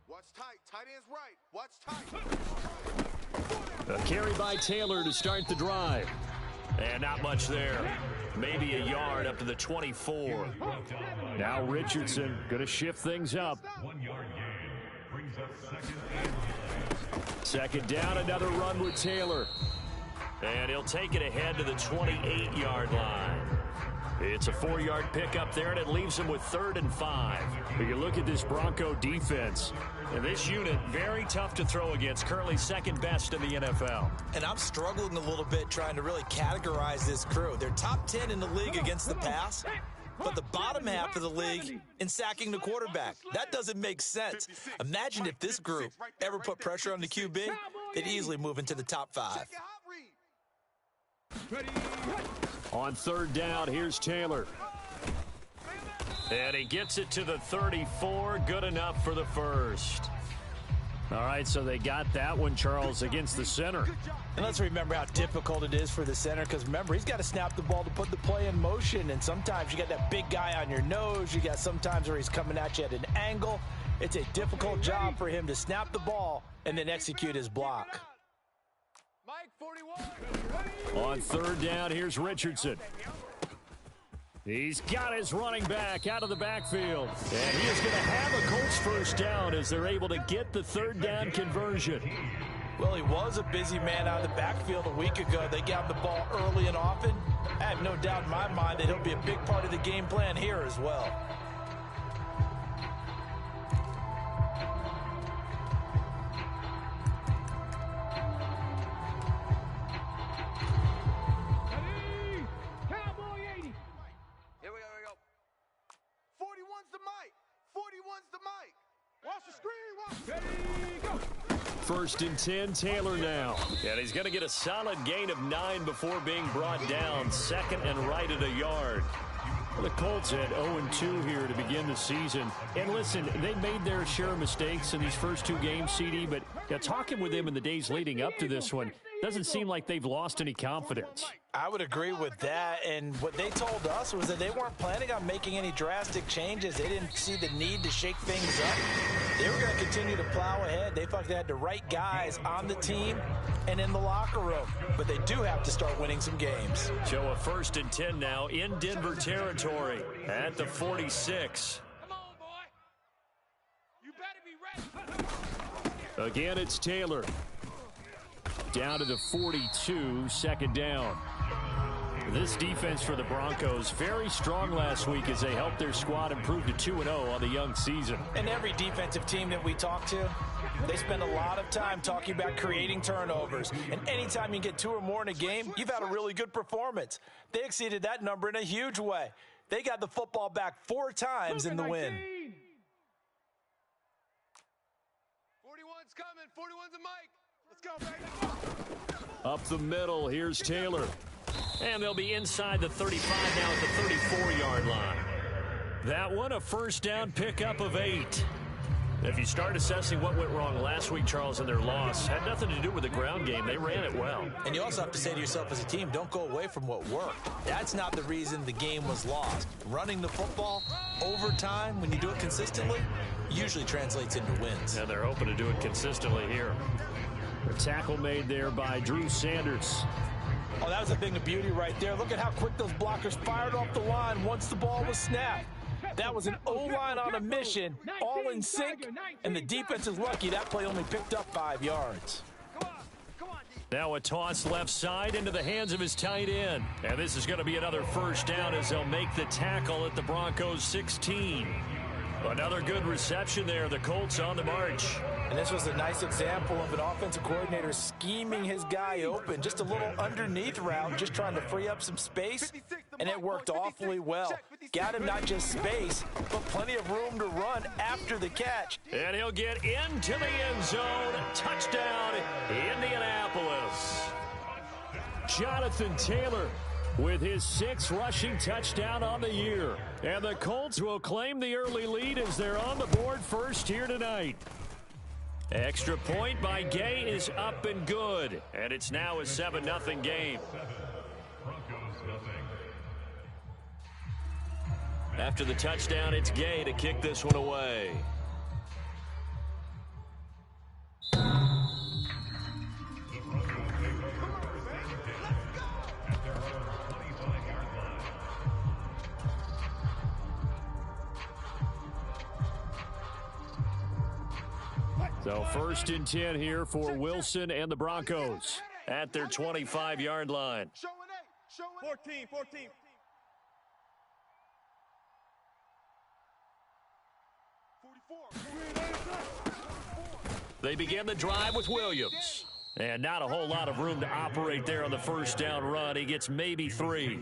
Watch tight. Tight end's right. Watch tight. A carry by Taylor to start the drive. And not much there. Maybe a yard up to the 24. Now Richardson going to shift things up. 1 yard gain. Brings up Second down, another run with Taylor. And he'll take it ahead to the 28-yard line. It's a 4-yard pickup there, and it leaves him with 3rd and 5. But you look at this Bronco defense, and this unit, very tough to throw against, currently second best in the NFL. And I'm struggling a little bit trying to really categorize this crew. They're top 10 in the league against the pass, but the bottom half of the league in sacking the quarterback. That doesn't make sense. Imagine if this group ever put pressure on the QB, they'd easily move into the top 5. On 3rd down, here's Taylor. And he gets it to the 34. Good enough for the first. All right, so they got that one, Charles, against the center. And let's remember how difficult it is for the center, because remember, he's got to snap the ball to put the play in motion, and sometimes you got that big guy on your nose. You got sometimes where he's coming at you at an angle. It's a difficult job for him to snap the ball and then execute his block. Mike, 41. On 3rd down, here's Richardson. He's got his running back out of the backfield. And he is going to have a Colts first down as they're able to get the 3rd down conversion. Well, he was a busy man out of the backfield a week ago. They got the ball early and often. I have no doubt in my mind that he'll be a big part of the game plan here as well. First and 10, Taylor now. And he's going to get a solid gain of 9 before being brought down. 2nd and right at a yard. Well, the Colts had 0-2 here to begin the season. And listen, they made their share of mistakes in these first 2 games, CD, but talking with them in the days leading up to this one, doesn't seem like they've lost any confidence. I would agree with that, and what they told us was that they weren't planning on making any drastic changes. They didn't see the need to shake things up. They were going to continue to plow ahead. They felt they had the right guys on the team and in the locker room, but they do have to start winning some games. So a 1st and 10 now in Denver territory at the 46. Come on, boy. You better be ready. Again, it's Taylor. Down to the 42, 2nd down. This defense for the Broncos, very strong last week as they helped their squad improve to 2-0 on the young season. And every defensive team that we talk to, they spend a lot of time talking about creating turnovers. And anytime you get 2 or more in a game, you've had a really good performance. They exceeded that number in a huge way. They got the football back 4 times in the win. 41's coming. 41's a Mike. Let's go, baby. Up the middle, here's Taylor. And they'll be inside the 35 now at the 34-yard line. That one, a first down pickup of 8. If you start assessing what went wrong last week, Charles, in their loss, had nothing to do with the ground game. They ran it well. And you also have to say to yourself as a team, don't go away from what worked. That's not the reason the game was lost. Running the football over time, when you do it consistently, usually translates into wins. And they're hoping to do it consistently here. A tackle made there by Drew Sanders. Oh, that was a thing of beauty right there. Look at how quick those blockers fired off the line once the ball was snapped. That was an O-line on a mission, all in sync, and the defense is lucky that play only picked up 5 yards. Now a toss left side into the hands of his tight end. And this is going to be another first down as they'll make the tackle at the Broncos' 16. Another good reception there. The Colts on the march. And this was a nice example of an offensive coordinator scheming his guy open. Just a little underneath route, just trying to free up some space. And it worked awfully well. Got him not just space, but plenty of room to run after the catch. And he'll get into the end zone. Touchdown, Indianapolis. Jonathan Taylor with his 6th rushing touchdown on the year. And the Colts will claim the early lead as they're on the board first here tonight. Extra point by Gay is up and good. And it's now a 7-0 game. After the touchdown, it's Gay to kick this one away. So 1st and 10 here for Wilson and the Broncos at their 25-yard line. 14. They begin the drive with Williams. And not a whole lot of room to operate there on the first down run. He gets maybe 3.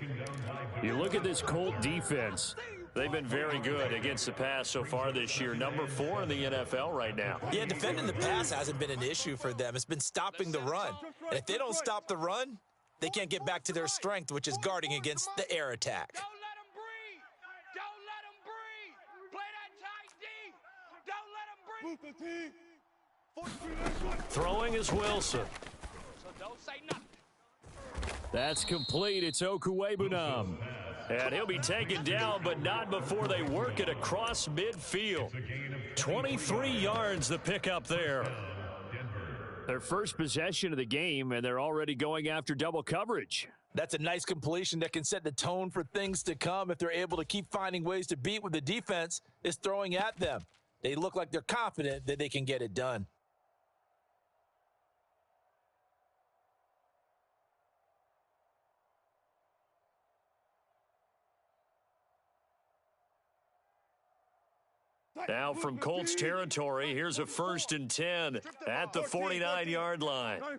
You look at this Colt defense. They've been very good against the pass so far this year. Number 4 in the NFL right now. Yeah, defending the pass hasn't been an issue for them. It's been stopping the run. And if they don't stop the run, they can't get back to their strength, which is guarding against the air attack. Don't let him breathe. Don't let him breathe. Play that tight D. Don't let him breathe. Throwing is Wilson. So don't say nothing. That's complete. It's Okuwebunam. And he'll be taken down, but not before they work it across midfield. 23 yards the pickup there. Their first possession of the game, and they're already going after double coverage. That's a nice completion that can set the tone for things to come if they're able to keep finding ways to beat what the defense is throwing at them. They look like they're confident that they can get it done. Now from Colts territory, here's a 1st and 10 at the 49-yard line. Kill.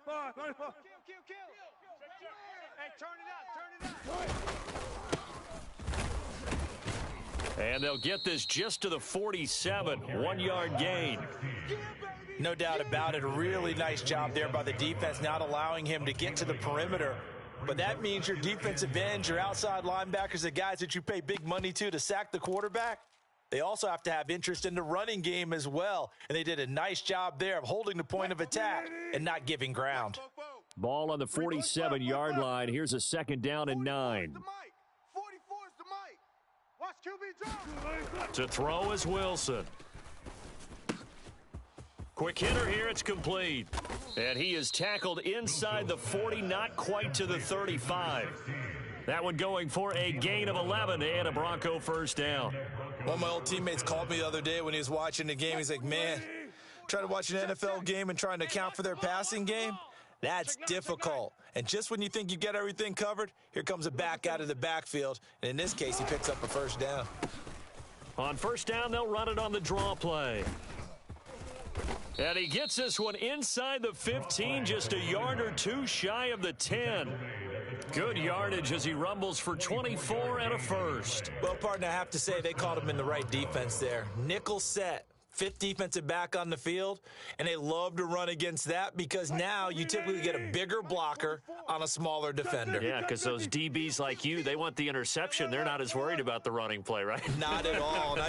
Hey, turn it up. And they'll get this just to the 47, 1-yard gain. No doubt about it. A really nice job there by the defense, not allowing him to get to the perimeter. But that means your defensive ends, your outside linebackers, the guys that you pay big money to sack the quarterback, they also have to have interest in the running game as well. And they did a nice job there of holding the point of attack and not giving ground. Ball on the 47-yard line. Here's a 2nd down and 9. 44's the mic. Watch QB drop. To throw is Wilson. Quick hitter here. It's complete. And he is tackled inside the 40, not quite to the 35. That one going for a gain of 11 and a Bronco 1st down. One of my old teammates called me the other day when he was watching the game. He's like, man, trying to watch an NFL game and trying to account for their passing game, that's difficult. And just when you think you get everything covered, here comes a back out of the backfield. And in this case, he picks up a 1st down. On 1st down, they'll run it on the draw play. And he gets this one inside the 15, just a yard or 2 shy of the 10. Good yardage as he rumbles for 24 and a 1st. Well, partner, I have to say they called him in the right defense there. Nickel set, 5th defensive back on the field, and they love to run against that because now you typically get a bigger blocker on a smaller defender. Yeah, because those DBs like you, they want the interception. They're not as worried about the running play, right? Not at all. And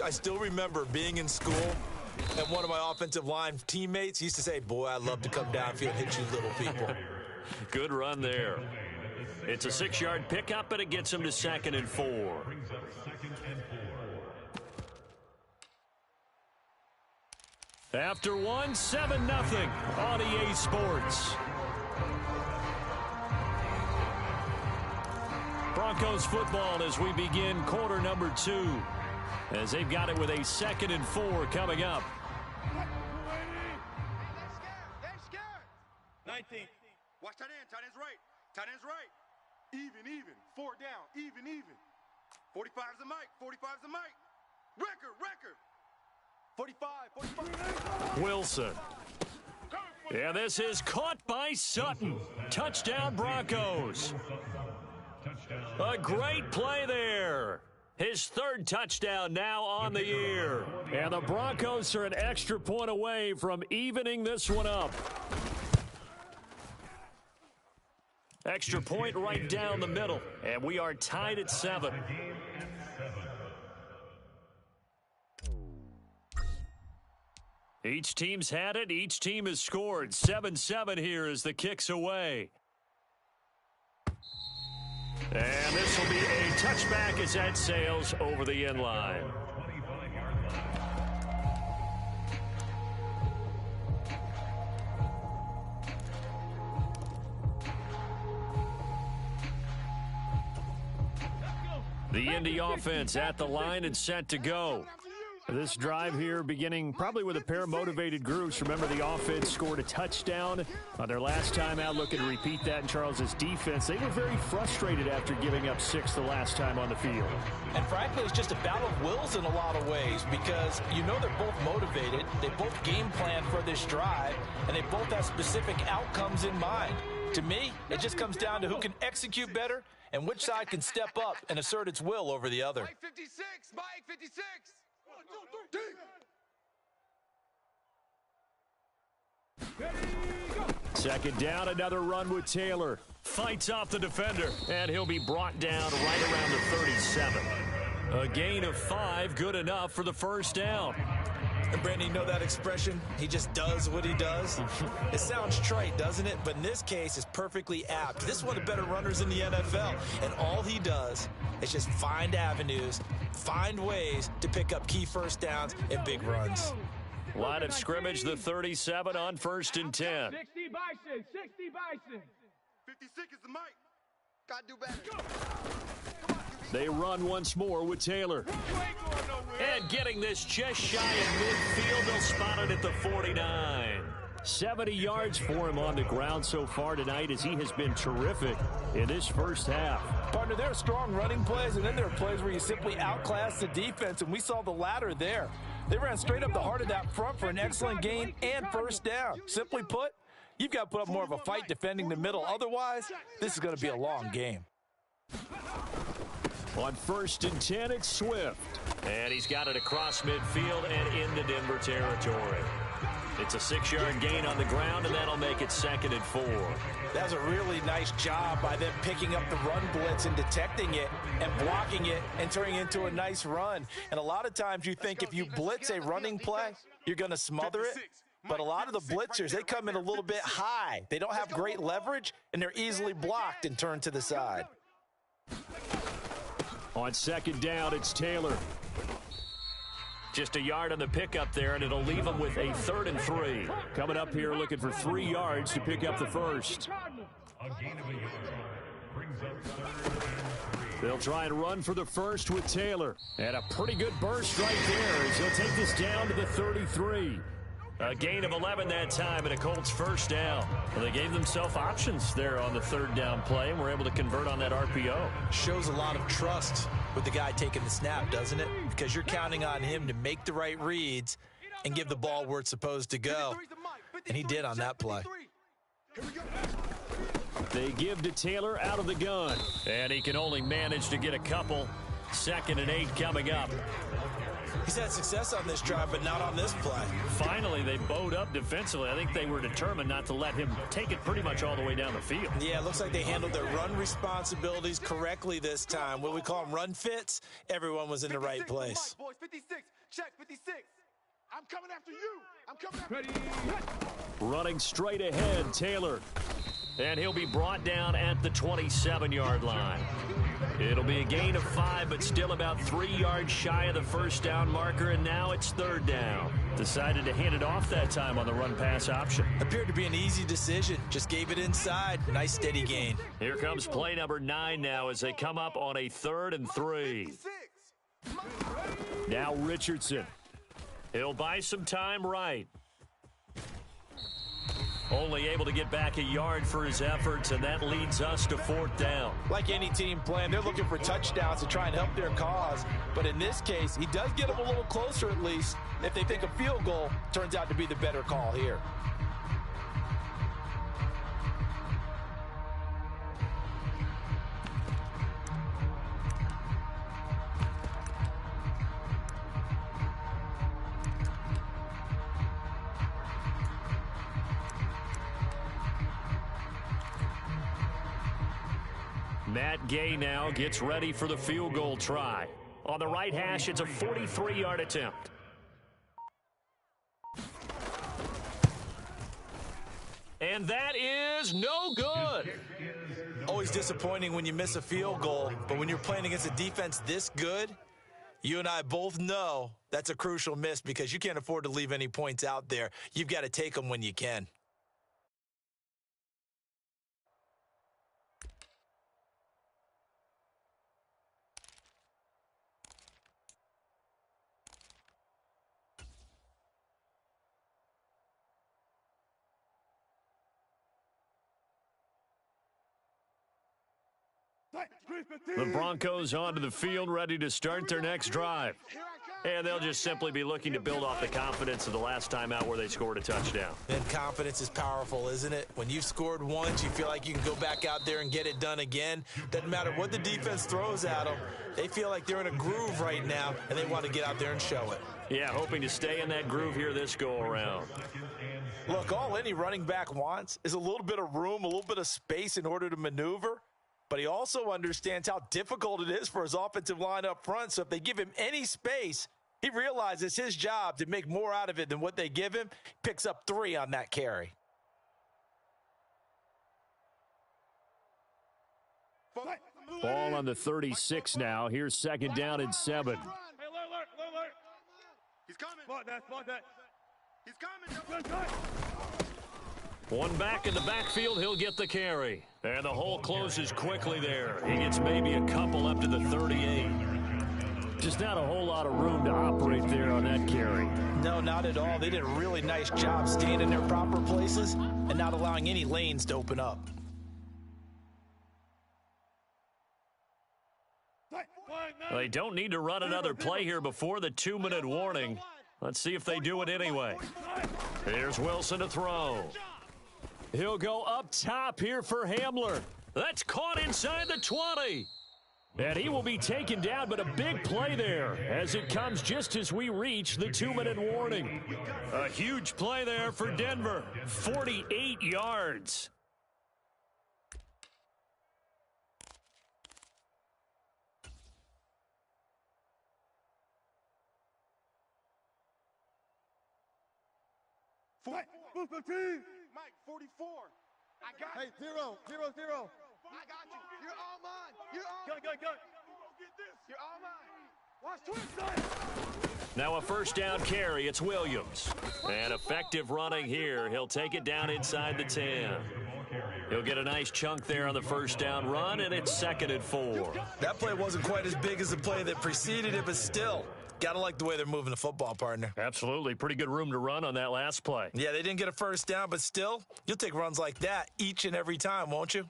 I still remember being in school, and one of my offensive line teammates used to say, boy, I'd love to come downfield and hit you little people. Good run there. It's a 6-yard pickup, and it gets him to 2nd and 4. After 1, 7-0 on EA Sports. Broncos football as we begin quarter number 2. As they've got it with a 2nd and 4 coming up. They're scared. 19. Watch tight end. Tight end's right. Tight end's right. Even. 4 down. Even. 45's the mic. 45's the mic. Record. 45. Wilson. Yeah, this is caught by Sutton. Touchdown, Broncos. A great play there. His 3rd touchdown now on the year. And the Broncos are an extra point away from evening this one up. Extra point right down the middle. And we are tied at 7. Each team's had it. Each team has scored. 7-7 here as the kick's away. And this will be a touchback as that sails over the end line. The Indy offense at the line and set to go. This drive here beginning probably with a pair of motivated groups. Remember, the offense scored a touchdown on their last time out, looking to repeat that in Charles's defense. They were very frustrated after giving up 6 the last time on the field. And frankly, it's just a battle of wills in a lot of ways because you know they're both motivated. They both game plan for this drive, and they both have specific outcomes in mind. To me, it just comes down to who can execute better and which side can step up and assert its will over the other. Mike 56, Mike 56. 1, 2, 3. Second down, another run with Taylor. Fights off the defender, and he'll be brought down right around the 37. A gain of 5, good enough for the first down. And Brandon, you know that expression? He just does what he does. It sounds trite, doesn't it? But in this case, it's perfectly apt. This is one of the better runners in the NFL. And all he does is just find avenues, find ways to pick up key first downs and big runs. Line of scrimmage, the 37 on 1st and 10. 60 Bison, 60 Bison. 56 is the mic. Gotta do better. They run once more with Taylor. And getting this just shy of midfield, they'll spot it at the 49. 70 yards for him on the ground so far tonight as he has been terrific in this first half. Partner, there are strong running plays, and then there are plays where you simply outclass the defense, and we saw the latter there. They ran straight up the heart of that front for an excellent gain and first down. Simply put, you've got to put up more of a fight defending the middle. Otherwise, this is going to be a long game. On 1st and 10, it's Swift. And he's got it across midfield and into Denver territory. It's a 6-yard gain on the ground, and that'll make it 2nd and 4. That was a really nice job by them picking up the run blitz and detecting it and blocking it and turning it into a nice run. And a lot of times you think if you blitz a running play, you're going to smother it. But a lot of the blitzers, they come in a little bit high. They don't have great leverage, and they're easily blocked and turned to the side. On 2nd down, it's Taylor. Just a yard on the pickup there, and it'll leave them with a 3rd and 3. Coming up here looking for 3 yards to pick up the first. A gain of a yard brings up 3rd and 3. They'll try and run for the first with Taylor. And a pretty good burst right there as he'll take this down to the 33. A gain of 11 that time and a Colts first down. Well, they gave themselves options there on the 3rd down play and were able to convert on that RPO. Shows a lot of trust with the guy taking the snap, doesn't it? Because you're counting on him to make the right reads and give the ball where it's supposed to go. And he did on that play. They give to Taylor out of the gun. And he can only manage to get a couple. 2nd and 8 coming up. He's had success on this drive, but not on this play. Finally, they bowed up defensively. I think they were determined not to let him take it pretty much all the way down the field. Yeah, it looks like they handled their run responsibilities correctly this time. What we call them run fits, everyone was in the right place. Boys, 56, check 56. I'm coming after you. I'm coming after you. Running straight ahead, Taylor. And he'll be brought down at the 27-yard line. It'll be a gain of 5, but still about 3 yards shy of the first down marker, and now it's 3rd down. Decided to hand it off that time on the run-pass option. Appeared to be an easy decision. Just gave it inside. Nice steady gain. Here comes play number 9 now as they come up on a 3rd and 3. Now Richardson. He'll buy some time right. Only able to get back a yard for his efforts, and that leads us to 4th down. Like any team playing, they're looking for touchdowns to try and help their cause. But in this case, he does get them a little closer at least. If they think a field goal turns out to be the better call here. Matt Gay now gets ready for the field goal try. On the right hash, it's a 43-yard attempt. And that is no good. Always disappointing when you miss a field goal, but when you're playing against a defense this good, you and I both know that's a crucial miss because you can't afford to leave any points out there. You've got to take them when you can. The Broncos onto the field, ready to start their next drive. And they'll just simply be looking to build off the confidence of the last time out where they scored a touchdown. And confidence is powerful, isn't it? When you've scored once, you feel like you can go back out there and get it done again. Doesn't matter what the defense throws at them. They feel like they're in a groove right now, and they want to get out there and show it. Yeah, hoping to stay in that groove here this go-around. Look, all any running back wants is a little bit of room, a little bit of space in order to maneuver. But he also understands how difficult it is for his offensive line up front. So if they give him any space, he realizes his job to make more out of it than what they give him. Picks up 3 on that carry. Ball on the 36 now. Here's 2nd down and 7. Hey, alert. He's coming. Spot that. He's coming. One back in the backfield, he'll get the carry. And the hole closes quickly there. He gets maybe a couple up to the 38. Just not a whole lot of room to operate there on that carry. No, not at all. They did a really nice job staying in their proper places and not allowing any lanes to open up. They don't need to run another play here before the 2-minute warning. Let's see if they do it anyway. Here's Wilson to throw. He'll go up top here for Hamler. That's caught inside the 20. And he will be taken down, but a big play there as it comes just as we reach the 2-minute warning. A huge play there for Denver. 48 yards. Mike, 44. I got you. Hey, 0. I got you. You're all mine. Go. You're all mine. Watch twist. Now a 1st down carry. It's Williams. And effective running here. He'll take it down inside the 10. He'll get a nice chunk there on the 1st down run, and it's 2nd and 4. That play wasn't quite as big as the play that preceded it, but still. Got to like the way they're moving the football, partner. Absolutely. Pretty good room to run on that last play. Yeah, they didn't get a 1st down, but still, you'll take runs like that each and every time, won't you?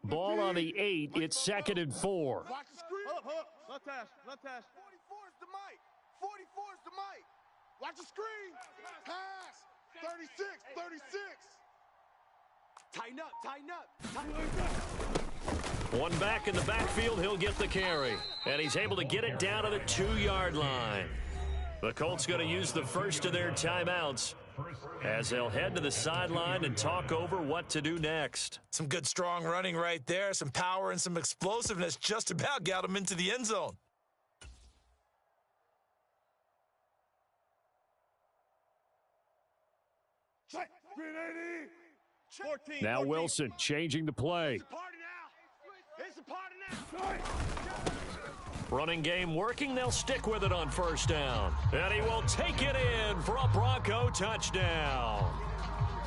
Ball on the 8. It's 2nd and 4. Watch the screen. Left hash. 44 is the mic. 44 is the mic. Watch the screen. Pass. 36. Tighten up. One back in the backfield, he'll get the carry. And he's able to get it down to the 2-yard line. The Colts going to use the first of their timeouts as they'll head to the sideline and talk over what to do next. Some good strong running right there. Some power and some explosiveness just about got him into the end zone. Check. 14. Now Wilson changing the play. It's a party now. Running game working. They'll stick with it on 1st down. And he will take it in for a Bronco touchdown.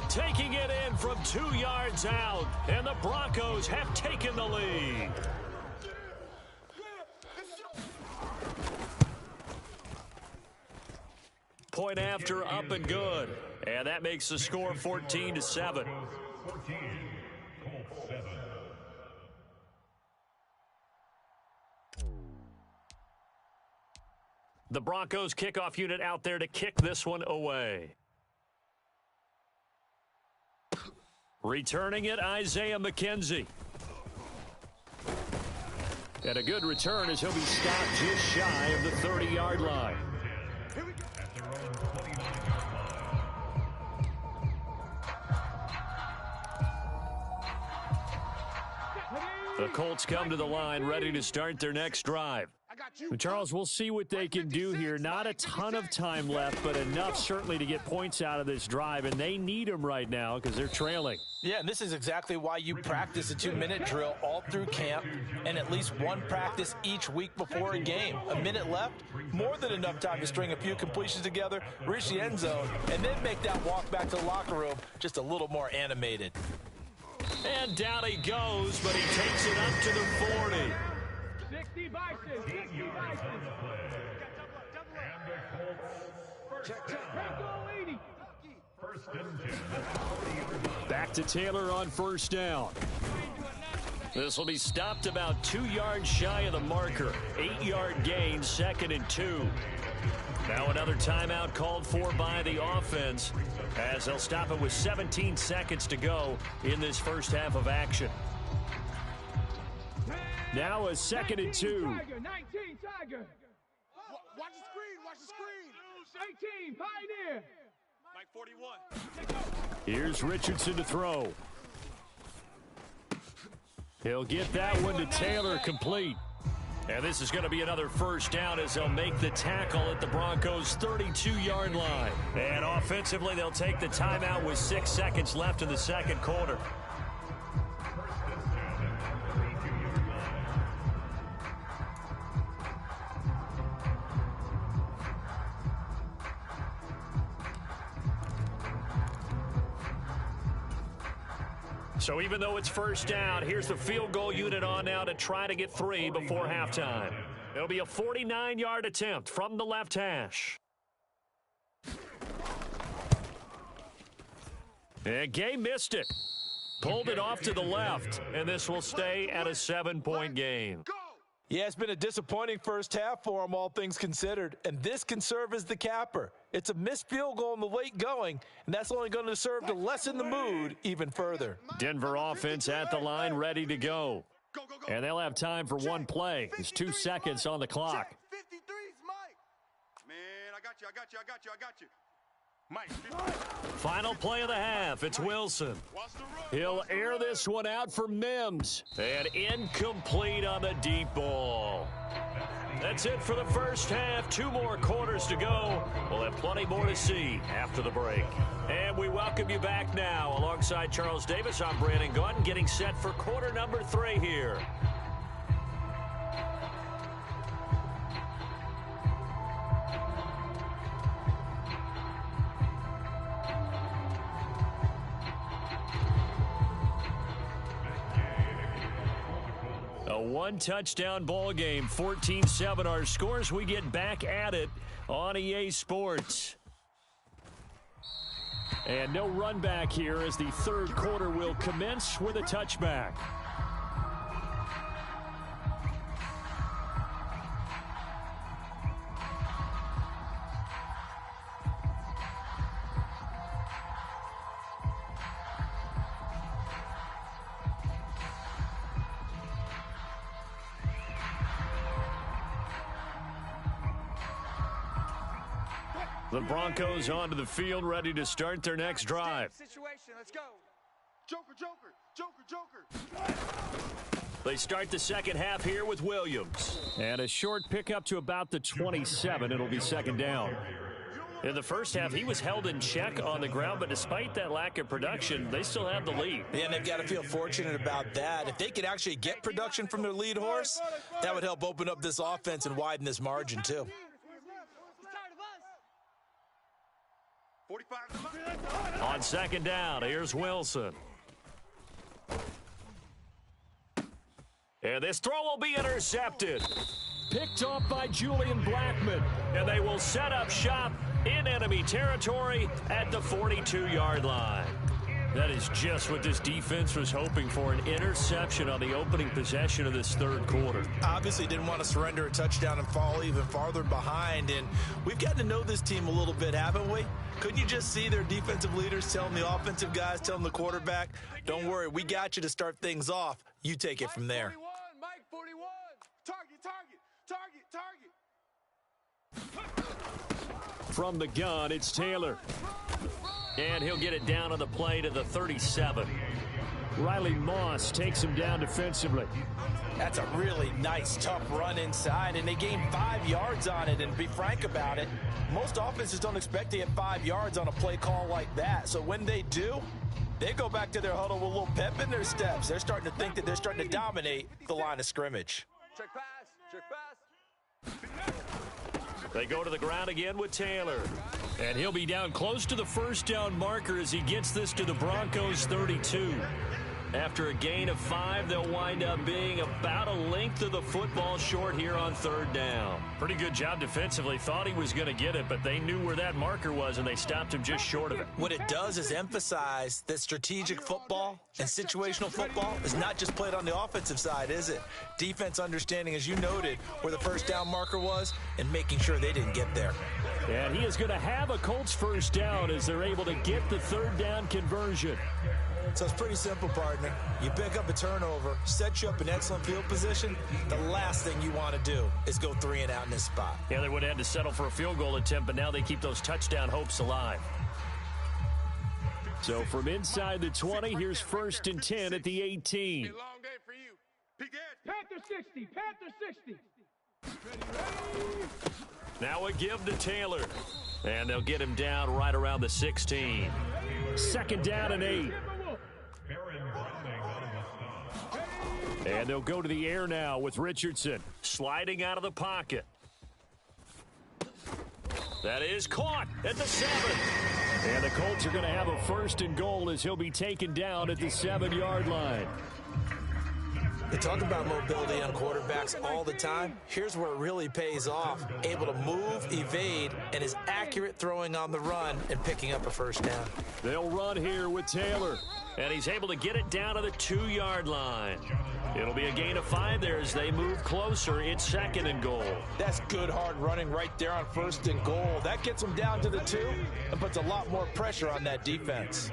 Taking it in from 2 yards out. And the Broncos have taken the lead. Point after, up and good. And that makes the score 14-7. 14, Colts 7. The Broncos kickoff unit out there to kick this one away. Returning it, Isaiah McKenzie. And a good return as he'll be stopped just shy of the 30-yard line. At their own 29. The Colts come to the line ready to start their next drive. Charles, we'll see what they can do here. Not a ton of time left, but enough certainly to get points out of this drive, and they need them right now because they're trailing. Yeah, and this is exactly why you practice a 2-minute drill all through camp and at least one practice each week before a game. A minute left, more than enough time to string a few completions together, reach the end zone, and then make that walk back to the locker room just a little more animated. And down he goes, but he takes it up to the 40. 60 Bison. And the Colts first down. First and 10. Back to Taylor on first down. This will be stopped about 2 yards shy of the marker. 8-yard gain, 2nd and 2. Now another timeout called for by the offense as they'll stop it with 17 seconds to go in this first half of action. Now a 2nd and 2. 19 Tiger. Watch the screen, watch the screen. 18 Pioneer. Mike 41. Here's Richardson to throw. He'll get that one to Taylor, complete. And this is going to be another first down as they'll make the tackle at the Broncos' 32-yard line. And offensively, they'll take the timeout with 6 seconds left in the second quarter. So even though it's first down, here's the field goal unit on now to try to get 3 before halftime. It'll be a 49-yard attempt from the left hash. And Gay missed it. Pulled it off to the left, and this will stay at a 7-point game. Yeah, it's been a disappointing first half for him, all things considered, and this can serve as the capper. It's a missed field goal in the late going, and that's only going to serve to lessen the mood even further. Denver offense at the line, ready to go. And they'll have time for one play. There's 2 seconds on the clock. 53's Mike. Man, I got you. Mike, Final play of the half. It's Wilson. He'll air this one out for Mims. And incomplete on the deep ball. That's it for the first half. 2 more quarters to go. We'll have plenty more to see after the break. And we welcome you back now. Alongside Charles Davis, I'm Brandon Gunn, getting set for quarter number 3 here. A 1-touchdown ball game, 14-7 our scores. We get back at it on EA Sports. And no run back here as the third quarter will commence with a touchback. The Broncos onto the field, ready to start their next drive. Situation, let's go. Joker. They start the second half here with Williams. And a short pickup to about the 27. It'll be second down. In the first half, he was held in check on the ground, but despite that lack of production, they still have the lead. Yeah, and they've got to feel fortunate about that. If they could actually get production from their lead horse, that would help open up this offense and widen this margin, too. 45. On second down, here's Wilson. And this throw will be intercepted. Picked off by Julian Blackman. And they will set up shop in enemy territory at the 42-yard line. That is just what this defense was hoping for, an interception on the opening possession of this third quarter. Obviously didn't want to surrender a touchdown and fall even farther behind, and we've gotten to know this team a little bit, haven't we? Couldn't you just see their defensive leaders telling the offensive guys, telling the quarterback, don't worry, we got you to start things off. You take it from there. Mike 41. Target. From the gun, it's Taylor. And he'll get it down on the play to the 37. Riley Moss takes him down defensively. That's a really nice, tough run inside, and they gained 5 yards on it. And to be frank about it, most offenses don't expect to get 5 yards on a play call like that. So when they do, they go back to their huddle with a little pep in their steps. They're starting to think that they're starting to dominate the line of scrimmage. Check pass. They go to the ground again with Taylor. And he'll be down close to the first down marker as he gets this to the Broncos' 32. After a gain of 5, they'll wind up being about a length of the football short here on 3rd down. Pretty good job defensively. Thought he was going to get it, but they knew where that marker was, and they stopped him just short of it. What it does is emphasize that strategic football and situational football is not just played on the offensive side, is it? Defense understanding, as you noted, where the first down marker was and making sure they didn't get there. And he is going to have a Colts first down as they're able to get the 3rd down conversion. So it's pretty simple, partner. You pick up a turnover, set you up in excellent field position. The last thing you want to do is go 3 and out in this spot. Yeah, they would have had to settle for a field goal attempt, but now they keep those touchdown hopes alive. So from inside the 20, here's 1st and 10 at the 18. Long day for you. Peek ahead. Panther 60. Panther 60. Now a give to Taylor. And they'll get him down right around the 16. 2nd down and 8. And they'll go to the air now with Richardson sliding out of the pocket. That is caught at the 7. And the Colts are going to have a 1st and goal as he'll be taken down at the 7-yard line. They talk about mobility on quarterbacks all the time. Here's where it really pays off. Able to move, evade, and is accurate throwing on the run and picking up a 1st down. They'll run here with Taylor, and he's able to get it down to the 2-yard line. It'll be a gain of 5 there as they move closer. It's 2nd and goal. That's good hard running right there on 1st and goal. That gets them down to the 2 and puts a lot more pressure on that defense.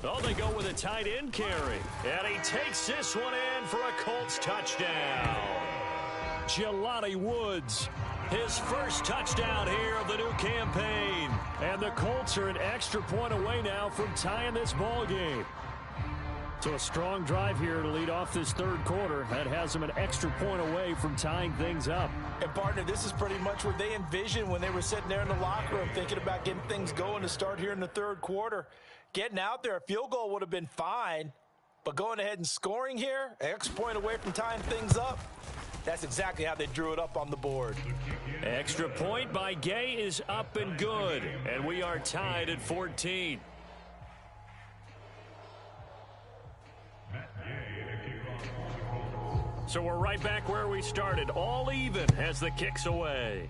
Oh, they go with a tight end carry. And he takes this one in for a Colts touchdown. Jelani Woods, his first touchdown here of the new campaign. And the Colts are an extra point away now from tying this ball game. So a strong drive here to lead off this 3rd quarter. That has them an extra point away from tying things up. And, partner, this is pretty much what they envisioned when they were sitting there in the locker room thinking about getting things going to start here in the 3rd quarter. Getting out there, a field goal would have been fine, but going ahead and scoring here, an extra point away from tying things up, that's exactly how they drew it up on the board. Extra point by Gay is up and good, and we are tied at 14. So we're right back where we started, all even as the kick's away.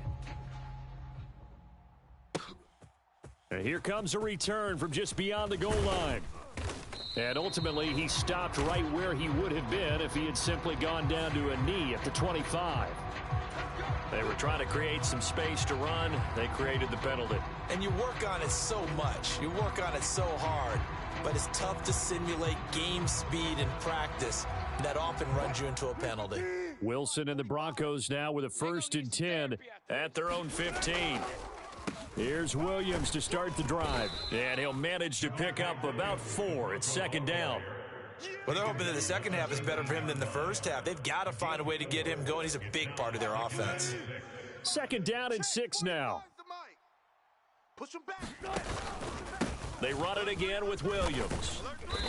And here comes a return from just beyond the goal line. And ultimately, he stopped right where he would have been if he had simply gone down to a knee at the 25. They were trying to create some space to run. They created the penalty. And you work on it so much. You work on it so hard. But it's tough to simulate game speed in practice. That often runs you into a penalty. Wilson and the Broncos now with a 1st and 10 at their own 15. Here's Williams to start the drive. And he'll manage to pick up about 4. It's 2nd down. Well, they're hoping that the second half is better for him than the first half. They've got to find a way to get him going. He's a big part of their offense. 2nd down and 6 now. Push him back. They run it again with Williams.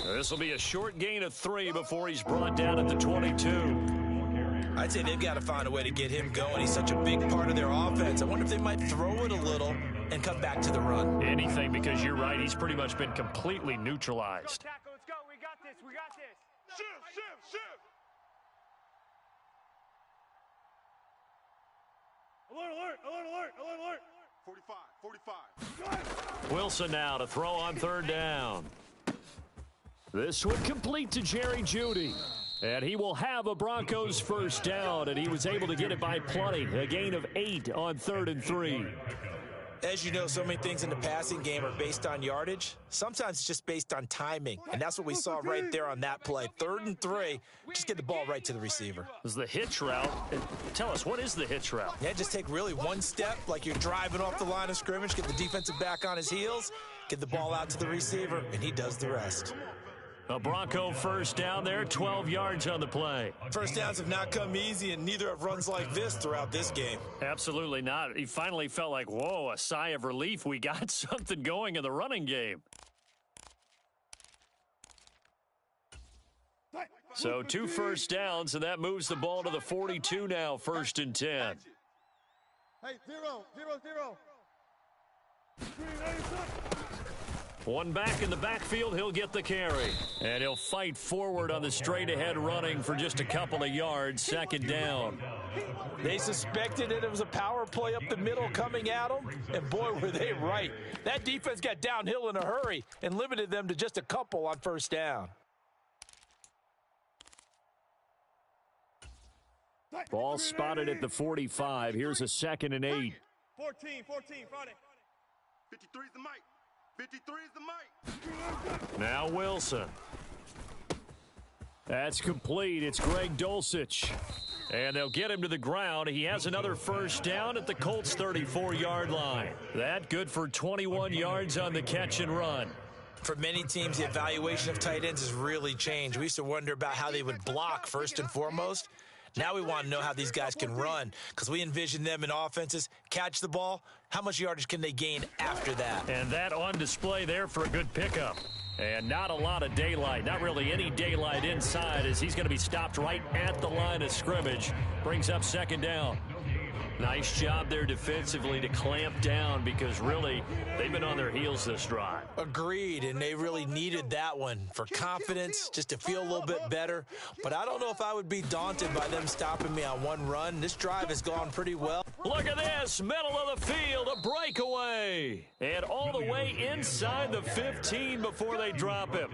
This will be a short gain of 3 before he's brought down at the 22. I'd say they've got to find a way to get him going. He's such a big part of their offense. I wonder if they might throw it a little and come back to the run. Anything, because you're right. He's pretty much been completely neutralized. Let's go. We got this. Shift. Alert. 45. Wilson now to throw on 3rd down. This would complete to Jerry Jeudy. And he will have a Broncos 1st down, and he was able to get it by plenty. A gain of 8 on 3rd and 3. As you know, so many things in the passing game are based on yardage. Sometimes it's just based on timing, and that's what we saw right there on that play. 3rd and 3, just get the ball right to the receiver. This is the hitch route. And tell us, what is the hitch route? Yeah, just take really one step like you're driving off the line of scrimmage, get the defensive back on his heels, get the ball out to the receiver, and he does the rest. A Bronco 1st down there, 12 yards on the play. 1st downs have not come easy, and neither have runs like this throughout this game. Absolutely not. He finally felt like, whoa, a sigh of relief. We got something going in the running game. So 2 1st downs, and that moves the ball to the 42 now, 1st and 10. Hey, 0. One back in the backfield, he'll get the carry. And he'll fight forward on the straight-ahead running for just a couple of yards, second down. They suspected that it was a power play up the middle coming at them, and boy, were they right. That defense got downhill in a hurry and limited them to just a couple on first down. Ball spotted at the 45. Here's a 2nd and 8. 14, front it. 53 is the mic. 53 is the mic. Now Wilson. That's complete. It's Greg Dulcich. And they'll get him to the ground. He has another first down at the Colts' 34-yard line. That good for 21 yards on the catch and run. For many teams, the evaluation of tight ends has really changed. We used to wonder about how they would block first and foremost. Now we want to know how these guys can run, because we envision them in offenses, catch the ball, how much yardage can they gain after that? And that on display there for a good pickup. And not a lot of daylight, not really any daylight inside, as he's going to be stopped right at the line of scrimmage. Brings up second down. Nice job there defensively to clamp down, because really they've been on their heels this drive. Agreed, and they really needed that one for confidence, just to feel a little bit better. But I don't know if I would be daunted by them stopping me on one run. This drive has gone pretty well. Look at this, middle of the field, a breakaway. And all the way inside the 15 before they drop him.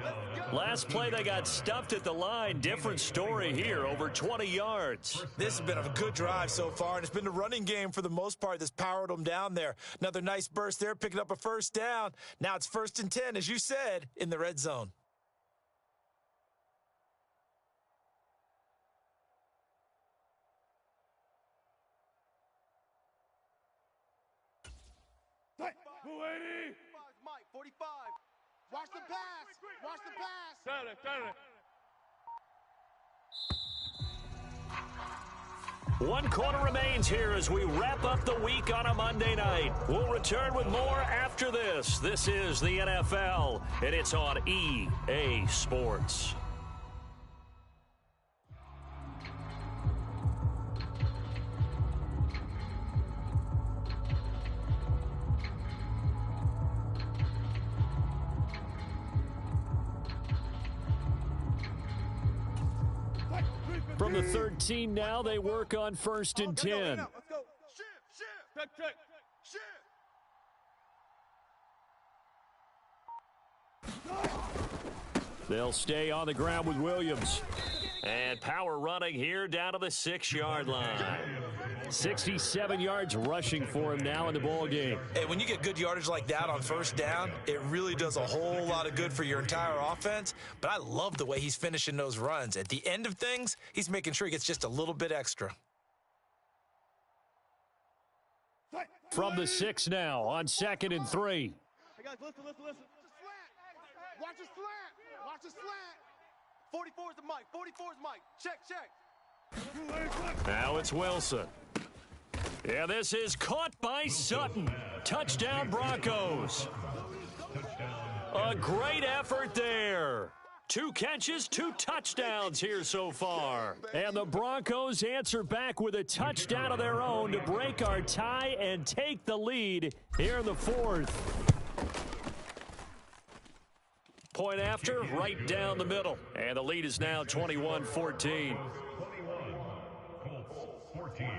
Last play they got stuffed at the line. Different story here, over 20 yards. This has been a good drive so far, and it's been the running game for the most part that's powered them down there. Another nice burst there, picking up a first down. Now it's 1st and 10, as you said, in the red zone. Mike, 45. Watch the pass. Watch the pass. One quarter remains here as we wrap up the week on a Monday night. We'll return with more after this. This is the NFL, and it's on EA Sports. From the 13 now, they work on 1st and 10. Let's go. Shift. They'll stay on the ground with Williams. And power running here down to the 6-yard line. 67 yards rushing for him now in the ball game. Hey, when you get good yardage like that on first down, it really does a whole lot of good for your entire offense. But I love the way he's finishing those runs. At the end of things, he's making sure he gets just a little bit extra. From the 6 now on 2nd and 3. Hey guys, listen. Watch his slant. 44 is the mic. 44 is Mike. Check. Now it's Wilson. Yeah, this is caught by Sutton. Touchdown Broncos. A great effort there. 2 catches, 2 touchdowns here so far. And the Broncos answer back with a touchdown of their own to break our tie and take the lead here in the 4th. Point after, right down the middle. And the lead is now 21-14. 21, Colts 14.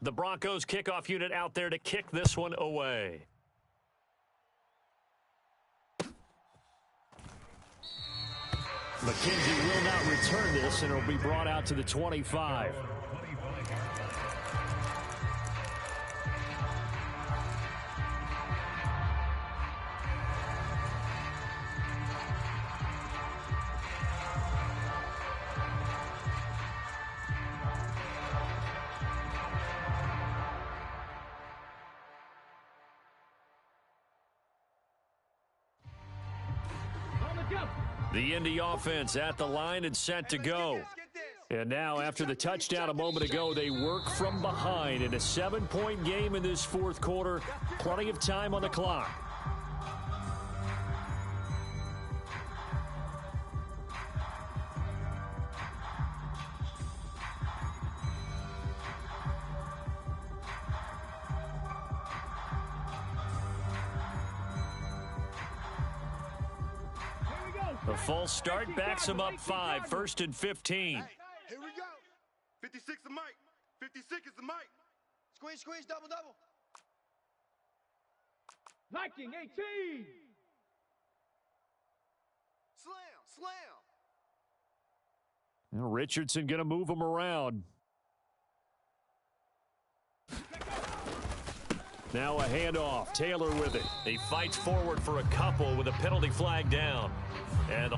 The Broncos kickoff unit out there to kick this one away. McKenzie will not return this, and it'll be brought out to the 25. The Indy offense at the line and set to go. And now, after the touchdown a moment ago, they work from behind in a 7-point game in this fourth quarter. Plenty of time on the clock. A false start backs him up 5, 1st and 15. Hey, here we go. 56 the mic. 56 is the mic. Squeeze, squeeze, double, double. Liking 18. Slam, slam. Now Richardson going to move him around. Now a handoff. Taylor with it. He fights forward for a couple with a penalty flag down. And